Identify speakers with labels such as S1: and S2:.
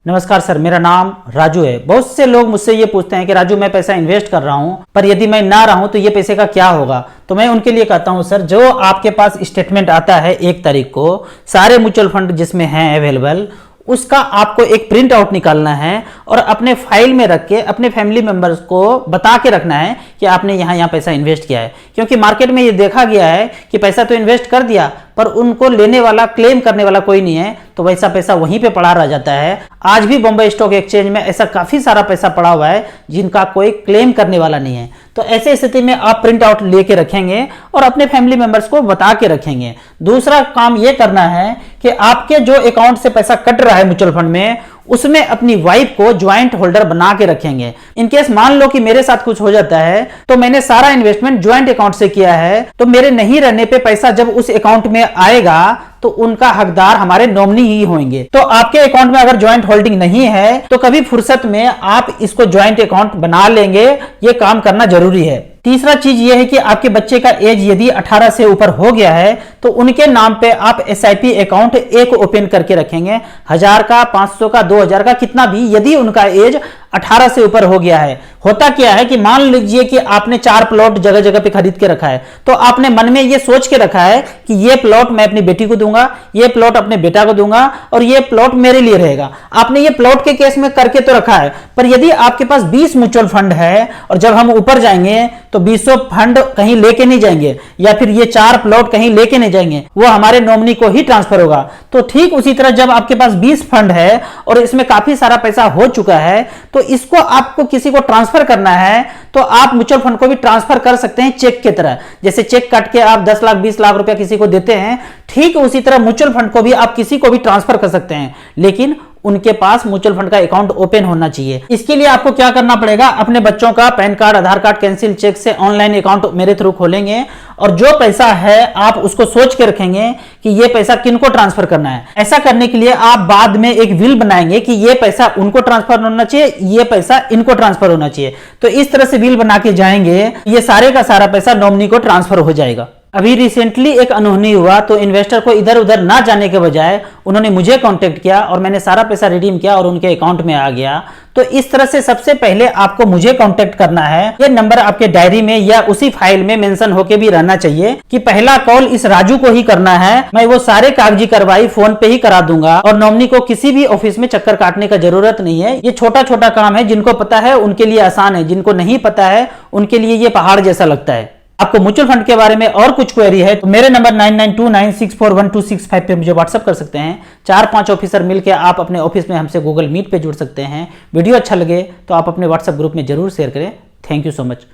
S1: नमस्कार सर, मेरा नाम राजू है। बहुत से लोग मुझसे ये पूछते हैं कि राजू मैं पैसा इन्वेस्ट कर रहा हूं, पर यदि मैं ना रहूं तो ये पैसे का क्या होगा। तो मैं उनके लिए कहता हूं सर, जो आपके पास स्टेटमेंट आता है 1 तारीख को, सारे म्यूचुअल फंड जिसमें हैं अवेलेबल, उसका आपको एक प्रिंट आउट निकालना है और अपने फाइल में रख के अपने फैमिली मेंबर्स को बता के रखना है कि आपने यहाँ पैसा इन्वेस्ट किया है। क्योंकि मार्केट में ये देखा गया है कि पैसा तो इन्वेस्ट कर दिया पर उनको लेने वाला, क्लेम करने वाला कोई नहीं है, तो वैसा पैसा वहीं पे पड़ा रह जाता है। आज भी बॉम्बे स्टॉक एक्सचेंज में ऐसा काफी सारा पैसा पड़ा हुआ है जिनका कोई क्लेम करने वाला नहीं है। तो ऐसे स्थिति में आप प्रिंट आउट लेके रखेंगे और अपने फैमिली मेंबर्स को बता के रखेंगे। दूसरा काम यह करना है कि आपके जो अकाउंट से पैसा कट रहा है म्यूचुअल फंड में, उसमें अपनी वाइफ को ज्वाइंट होल्डर बना के रखेंगे। इनकेस मान लो कि मेरे साथ कुछ हो जाता है तो मैंने सारा इन्वेस्टमेंट ज्वाइंट अकाउंट से किया है, तो मेरे नहीं रहने पे पैसा जब उस अकाउंट में आएगा तो उनका हकदार हमारे नॉमिनी ही होंगे। तो आपके अकाउंट में अगर ज्वाइंट होल्डिंग नहीं है तो कभी फुर्सत में आप इसको ज्वाइंट अकाउंट बना लेंगे, ये काम करना जरूरी है। तीसरा चीज ये है कि आपके बच्चे का एज यदि 18 से ऊपर हो गया है तो उनके नाम पे आप एसआईपी अकाउंट एक ओपन करके रखेंगे, 1000 का, 500 का, 2000 का, कितना भी, यदि उनका एज 18 से ऊपर हो गया है। होता क्या है कि मान लीजिए कि आपने 4 प्लॉट जगह जगह पे खरीद के रखा है, तो आपने मन में ये सोच के रखा है कि ये प्लॉट मैं अपनी बेटी को दूंगा, ये प्लॉट अपने बेटा को दूंगा और ये प्लॉट मेरे लिए रहेगा। आपने ये प्लॉट के केस में करके तो रखा है, पर यदि आपके पास 20 म्यूचुअल फंड है और जब हम ऊपर जाएंगे तो 20 फंड कहीं लेके नहीं जाएंगे या फिर ये 4 प्लॉट कहीं लेके नहीं जाएंगे, वो हमारे नॉमिनी को ही ट्रांसफर होगा। तो ठीक उसी तरह जब आपके पास 20 फंड है और इसमें काफी सारा पैसा हो चुका है तो इसको आपको किसी को ट्रांसफर करना है, तो आप म्यूचुअल फंड को भी ट्रांसफर कर सकते हैं चेक की तरह। जैसे चेक काट के आप 10 लाख 20 लाख रुपया किसी को देते हैं, ठीक उसी तरह म्यूचुअल फंड को भी आप किसी को भी ट्रांसफर कर सकते हैं, लेकिन उनके पास म्यूचुअल फंड का अकाउंट ओपन होना चाहिए। इसके लिए आपको क्या करना पड़ेगा, अपने बच्चों का पैन कार्ड, आधार कार्ड, कैंसिल चेक से ऑनलाइन अकाउंट मेरे थ्रू खोलेंगे और जो पैसा है आप उसको सोच के रखेंगे कि ये पैसा किनको ट्रांसफर करना है। ऐसा करने के लिए आप बाद में एक विल बनाएंगे कि ये पैसा उनको ट्रांसफर होना चाहिए, ये पैसा इनको ट्रांसफर होना चाहिए। तो इस तरह से विल बना के जाएंगे, ये सारे का सारा पैसा नॉमिनी को ट्रांसफर हो जाएगा। अभी रिसेंटली एक अनहोनी हुआ तो इन्वेस्टर को इधर उधर ना जाने के बजाय उन्होंने मुझे कांटेक्ट किया और मैंने सारा पैसा रिडीम किया और उनके अकाउंट में आ गया। तो इस तरह से सबसे पहले आपको मुझे कांटेक्ट करना है। ये नंबर आपके डायरी में या उसी फाइल में मेंशन होके भी रहना चाहिए कि पहला कॉल इस राजू को ही करना है। मैं वो सारे कागजी कार्रवाई फोन पे ही करा दूंगा और नॉमिनी को किसी भी ऑफिस में चक्कर काटने का जरूरत नहीं है। ये छोटा छोटा काम है, जिनको पता है उनके लिए आसान है, जिनको नहीं पता है उनके लिए ये पहाड़ जैसा लगता है। आपको म्यूचुअल फंड के बारे में और कुछ क्वेरी है तो मेरे नंबर 9929641265 पे मुझे व्हाट्सएप कर सकते हैं। 4-5 ऑफिसर मिलकर आप अपने ऑफिस में हमसे गूगल मीट पे जुड़ सकते हैं। वीडियो अच्छा लगे तो आप अपने व्हाट्सएप ग्रुप में जरूर शेयर करें। Thank you so much.